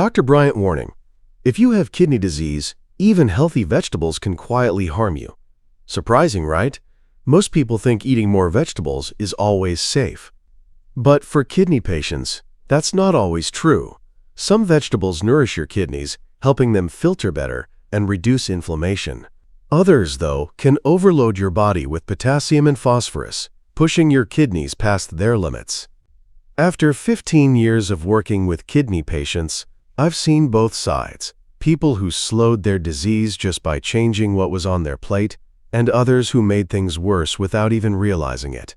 Dr. Briant warning: if you have kidney disease, even healthy vegetables can quietly harm you. Surprising, right? Most people think eating more vegetables is always safe. But for kidney patients, that's not always true. Some vegetables nourish your kidneys, helping them filter better and reduce inflammation. Others, though, can overload your body with potassium and phosphorus, pushing your kidneys past their limits. After 15 years of working with kidney patients, I've seen both sides: people who slowed their disease just by changing what was on their plate, and others who made things worse without even realizing it.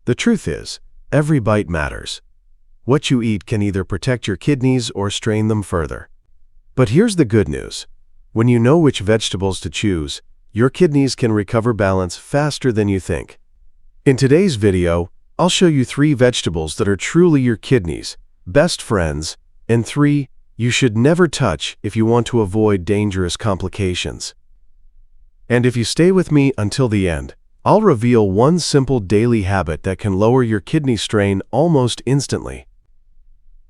The truth is, every bite matters. What you eat can either protect your kidneys or strain them further. But here's the good news: when you know which vegetables to choose, your kidneys can recover balance faster than you think. In today's video, I'll show you 3 vegetables that are truly your kidneys' best friends, and 3 you should never touch if you want to avoid dangerous complications. And if you stay with me until the end, I'll reveal one simple daily habit that can lower your kidney strain almost instantly.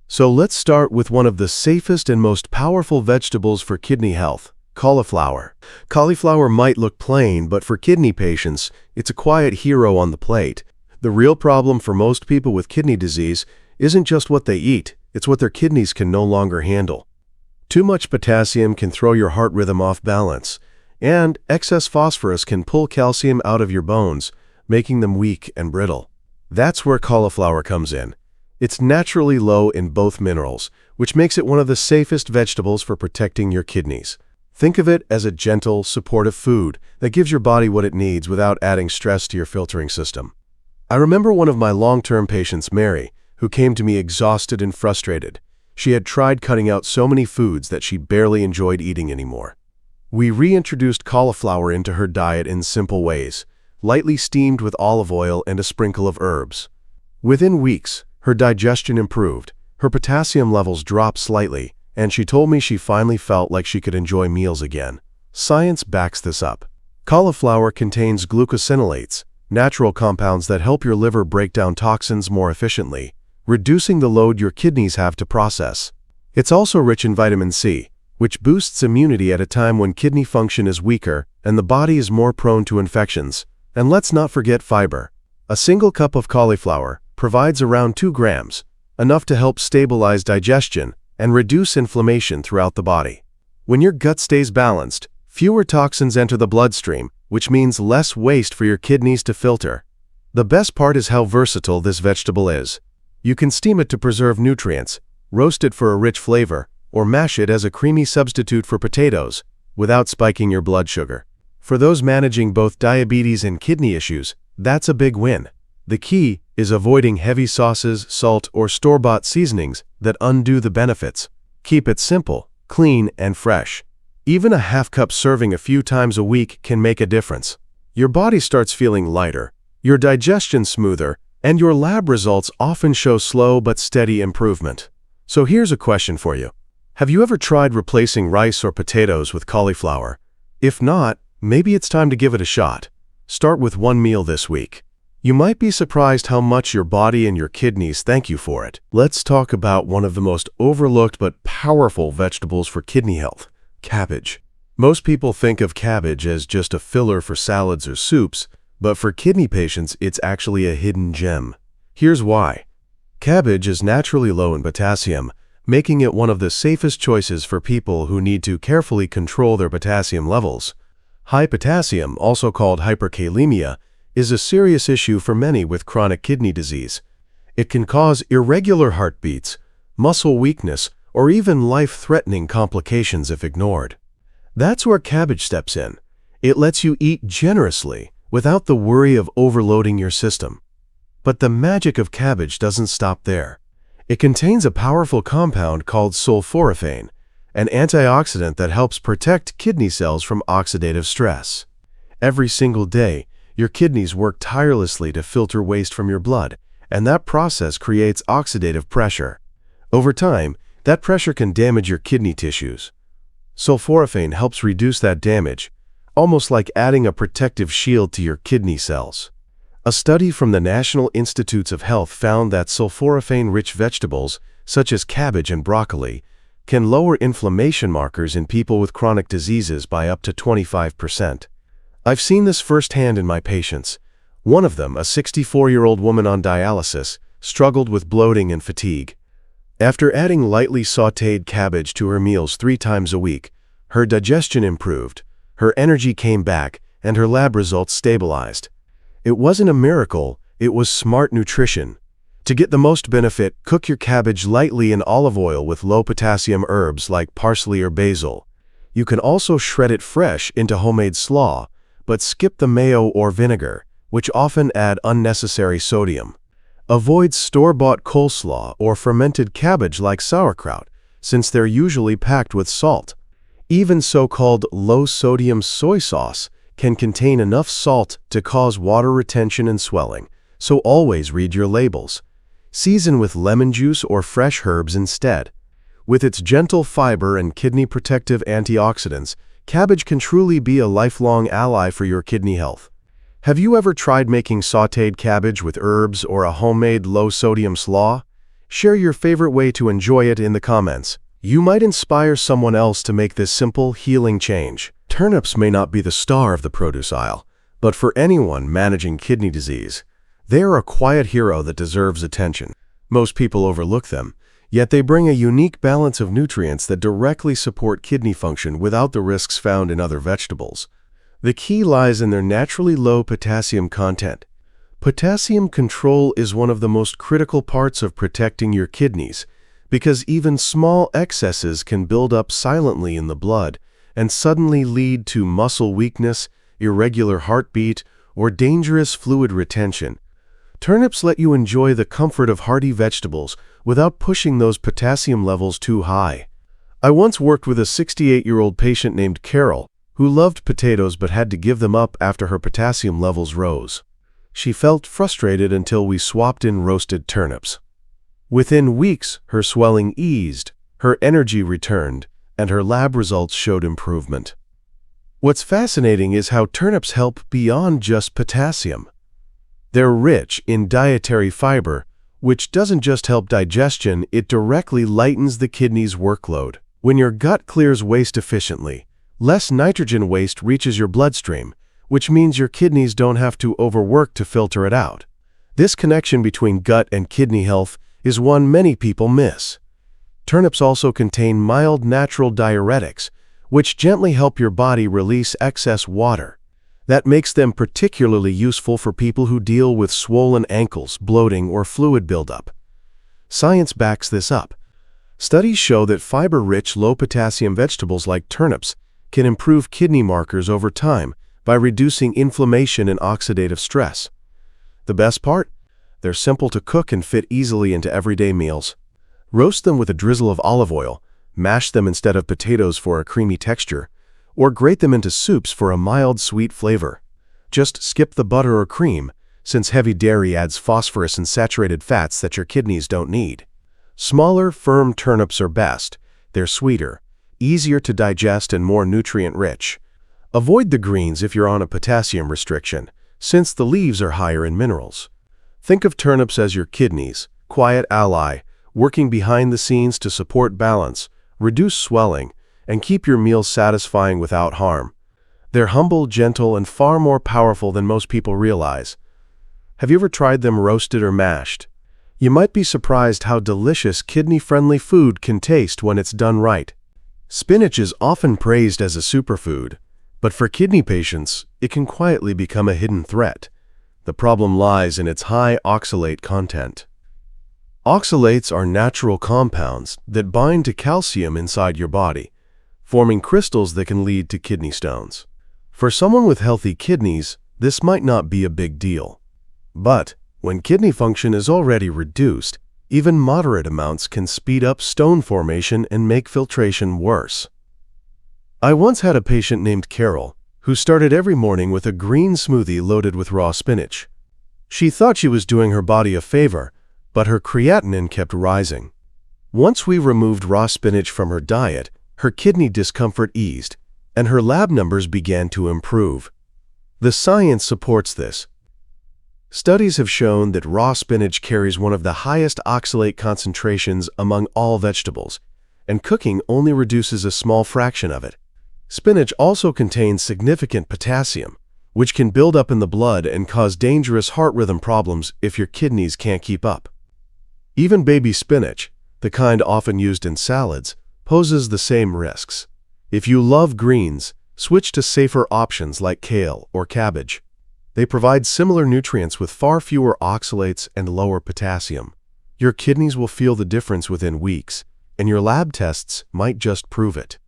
So let's start with one of the safest and most powerful vegetables for kidney health: cauliflower. Cauliflower might look plain, but for kidney patients, it's a quiet hero on the plate. The real problem for most people with kidney disease isn't just what they eat, it's what their kidneys can no longer handle. Too much potassium can throw your heart rhythm off balance, and excess phosphorus can pull calcium out of your bones, making them weak and brittle. That's where cauliflower comes in. It's naturally low in both minerals, which makes it one of the safest vegetables for protecting your kidneys. Think of it as a gentle, supportive food that gives your body what it needs without adding stress to your filtering system. I remember one of my long-term patients, Mary, who came to me exhausted and frustrated. She had tried cutting out so many foods that she barely enjoyed eating anymore. We reintroduced cauliflower into her diet in simple ways, lightly steamed with olive oil and a sprinkle of herbs. Within weeks, her digestion improved, her potassium levels dropped slightly, and she told me she finally felt like she could enjoy meals again. Science backs this up. Cauliflower contains glucosinolates, natural compounds that help your liver break down toxins more efficiently, reducing the load your kidneys have to process. It's also rich in vitamin C, which boosts immunity at a time when kidney function is weaker and the body is more prone to infections. And let's not forget fiber. A single cup of cauliflower provides around 2 grams, enough to help stabilize digestion and reduce inflammation throughout the body. When your gut stays balanced, fewer toxins enter the bloodstream, which means less waste for your kidneys to filter. The best part is how versatile this vegetable is. You can steam it to preserve nutrients, roast it for a rich flavor, or mash it as a creamy substitute for potatoes, without spiking your blood sugar. For those managing both diabetes and kidney issues, that's a big win. The key is avoiding heavy sauces, salt, or store-bought seasonings that undo the benefits. Keep it simple, clean, and fresh. Even a half-cup serving a few times a week can make a difference. Your body starts feeling lighter, your digestion smoother, and your lab results often show slow but steady improvement. So here's a question for you. Have you ever tried replacing rice or potatoes with cauliflower? If not, maybe it's time to give it a shot. Start with 1 meal this week. You might be surprised how much your body and your kidneys thank you for it. Let's talk about one of the most overlooked but powerful vegetables for kidney health: cabbage. Most people think of cabbage as just a filler for salads or soups, but for kidney patients, it's actually a hidden gem. Here's why. Cabbage is naturally low in potassium, making it one of the safest choices for people who need to carefully control their potassium levels. High potassium, also called hyperkalemia, is a serious issue for many with chronic kidney disease. It can cause irregular heartbeats, muscle weakness, or even life-threatening complications if ignored. That's where cabbage steps in. It lets you eat generously, without the worry of overloading your system. But the magic of cabbage doesn't stop there. It contains a powerful compound called sulforaphane, an antioxidant that helps protect kidney cells from oxidative stress. Every single day, your kidneys work tirelessly to filter waste from your blood, and that process creates oxidative pressure. Over time, that pressure can damage your kidney tissues. Sulforaphane helps reduce that damage, almost like adding a protective shield to your kidney cells. A study from the National Institutes of Health found that sulforaphane-rich vegetables, such as cabbage and broccoli, can lower inflammation markers in people with chronic diseases by up to 25%. I've seen this firsthand in my patients. One of them, a 64-year-old woman on dialysis, struggled with bloating and fatigue. After adding lightly sautéed cabbage to her meals 3 times a week, her digestion improved, her energy came back, and her lab results stabilized. It wasn't a miracle, it was smart nutrition. To get the most benefit, cook your cabbage lightly in olive oil with low-potassium herbs like parsley or basil. You can also shred it fresh into homemade slaw, but skip the mayo or vinegar, which often add unnecessary sodium. Avoid store-bought coleslaw or fermented cabbage like sauerkraut, since they're usually packed with salt. Even so-called low-sodium soy sauce can contain enough salt to cause water retention and swelling, so always read your labels. Season with lemon juice or fresh herbs instead. With its gentle fiber and kidney-protective antioxidants, cabbage can truly be a lifelong ally for your kidney health. Have you ever tried making sautéed cabbage with herbs or a homemade low-sodium slaw? Share your favorite way to enjoy it in the comments. You might inspire someone else to make this simple, healing change. Turnips may not be the star of the produce aisle, but for anyone managing kidney disease, they are a quiet hero that deserves attention. Most people overlook them, yet they bring a unique balance of nutrients that directly support kidney function without the risks found in other vegetables. The key lies in their naturally low potassium content. Potassium control is one of the most critical parts of protecting your kidneys, because even small excesses can build up silently in the blood and suddenly lead to muscle weakness, irregular heartbeat, or dangerous fluid retention. Turnips let you enjoy the comfort of hearty vegetables without pushing those potassium levels too high. I once worked with a 68-year-old patient named Carol, who loved potatoes but had to give them up after her potassium levels rose. She felt frustrated until we swapped in roasted turnips. Within weeks, her swelling eased, her energy returned, and her lab results showed improvement. What's fascinating is how turnips help beyond just potassium. They're rich in dietary fiber, which doesn't just help digestion, it directly lightens the kidney's workload. When your gut clears waste efficiently, less nitrogen waste reaches your bloodstream, which means your kidneys don't have to overwork to filter it out. This connection between gut and kidney health is one many people miss. Turnips also contain mild natural diuretics, which gently help your body release excess water. That makes them particularly useful for people who deal with swollen ankles, bloating, or fluid buildup. Science backs this up. Studies show that fiber-rich, low-potassium vegetables like turnips can improve kidney markers over time by reducing inflammation and oxidative stress. The best part? They're simple to cook and fit easily into everyday meals. Roast them with a drizzle of olive oil, mash them instead of potatoes for a creamy texture, or grate them into soups for a mild, sweet flavor. Just skip the butter or cream, since heavy dairy adds phosphorus and saturated fats that your kidneys don't need. Smaller, firm turnips are best. They're sweeter, easier to digest, and more nutrient-rich. Avoid the greens if you're on a potassium restriction, since the leaves are higher in minerals. Think of turnips as your kidneys, quiet ally, working behind the scenes to support balance, reduce swelling, and keep your meals satisfying without harm. They're humble, gentle, and far more powerful than most people realize. Have you ever tried them roasted or mashed? You might be surprised how delicious kidney-friendly food can taste when it's done right. Spinach is often praised as a superfood, but for kidney patients, it can quietly become a hidden threat. The problem lies in its high oxalate content. Oxalates are natural compounds that bind to calcium inside your body, forming crystals that can lead to kidney stones. For someone with healthy kidneys, this might not be a big deal. But when kidney function is already reduced, even moderate amounts can speed up stone formation and make filtration worse. I once had a patient named Carol who started every morning with a green smoothie loaded with raw spinach. She thought she was doing her body a favor, but her creatinine kept rising. Once we removed raw spinach from her diet, her kidney discomfort eased, and her lab numbers began to improve. The science supports this. Studies have shown that raw spinach carries one of the highest oxalate concentrations among all vegetables, and cooking only reduces a small fraction of it. Spinach also contains significant potassium, which can build up in the blood and cause dangerous heart rhythm problems if your kidneys can't keep up. Even baby spinach, the kind often used in salads, poses the same risks. If you love greens, switch to safer options like kale or cabbage. They provide similar nutrients with far fewer oxalates and lower potassium. Your kidneys will feel the difference within weeks, and your lab tests might just prove it.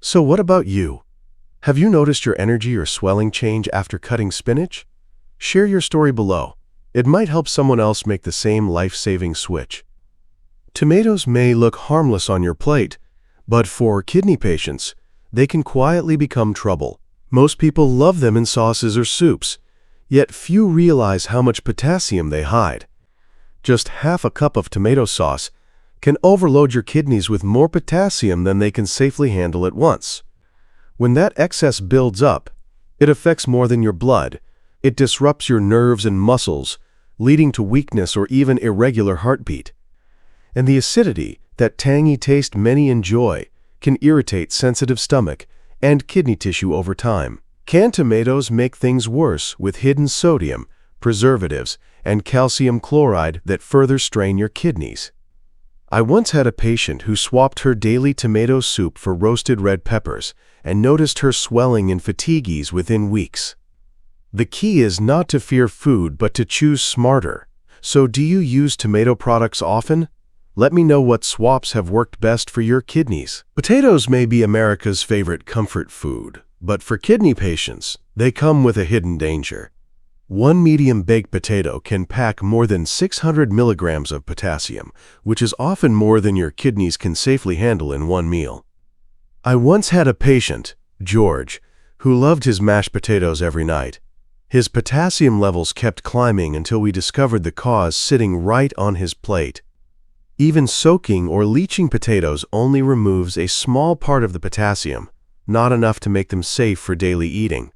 So what about you? Have you noticed your energy or swelling change after cutting spinach? Share your story below. It might help someone else make the same life-saving switch. Tomatoes may look harmless on your plate, but for kidney patients, they can quietly become trouble. Most people love them in sauces or soups, yet few realize how much potassium they hide. Just half a cup of tomato sauce can overload your kidneys with more potassium than they can safely handle at once. When that excess builds up, it affects more than your blood. It disrupts your nerves and muscles, leading to weakness or even irregular heartbeat. And the acidity, that tangy taste many enjoy, can irritate sensitive stomach and kidney tissue over time. Canned tomatoes make things worse with hidden sodium, preservatives, and calcium chloride that further strain your kidneys. I once had a patient who swapped her daily tomato soup for roasted red peppers and noticed her swelling and fatigues within weeks. The key is not to fear food but to choose smarter. So do you use tomato products often? Let me know what swaps have worked best for your kidneys. Potatoes may be America's favorite comfort food, but for kidney patients, they come with a hidden danger. One medium baked potato can pack more than 600 milligrams of potassium, which is often more than your kidneys can safely handle in one meal. I once had a patient, George, who loved his mashed potatoes every night. His potassium levels kept climbing until we discovered the cause sitting right on his plate. Even soaking or leaching potatoes only removes a small part of the potassium, not enough to make them safe for daily eating.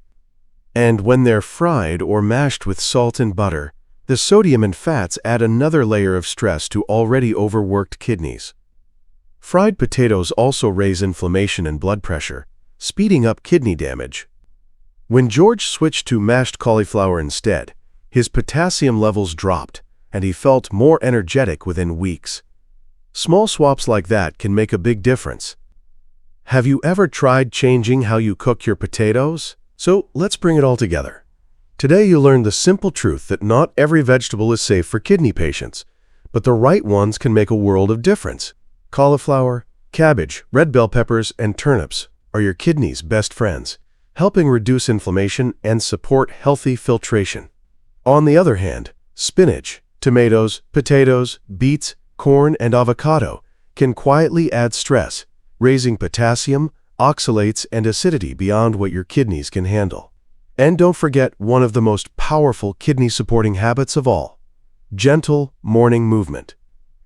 And when they're fried or mashed with salt and butter, the sodium and fats add another layer of stress to already overworked kidneys. Fried potatoes also raise inflammation and blood pressure, speeding up kidney damage. When George switched to mashed cauliflower instead, his potassium levels dropped, and he felt more energetic within weeks. Small swaps like that can make a big difference. Have you ever tried changing how you cook your potatoes? So let's bring it all together. Today you learned the simple truth that not every vegetable is safe for kidney patients, but the right ones can make a world of difference. Cauliflower, cabbage, red bell peppers, and turnips are your kidneys' best friends, helping reduce inflammation and support healthy filtration. On the other hand, spinach, tomatoes, potatoes, beets, corn, and avocado can quietly add stress, raising potassium, oxalates, and acidity beyond what your kidneys can handle. And don't forget one of the most powerful kidney-supporting habits of all: gentle morning movement.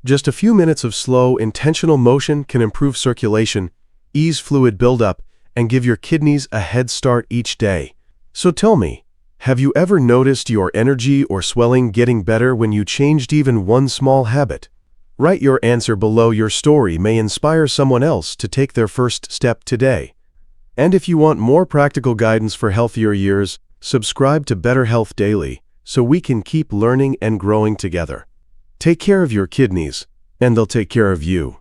Just a few minutes of slow, intentional motion can improve circulation, ease fluid buildup, and give your kidneys a head start each day. So tell me, have you ever noticed your energy or swelling getting better when you changed even one small habit? Write your answer below. Your story may inspire someone else to take their first step today. And if you want more practical guidance for healthier years, subscribe to Better Health Daily so we can keep learning and growing together. Take care of your kidneys, and they'll take care of you.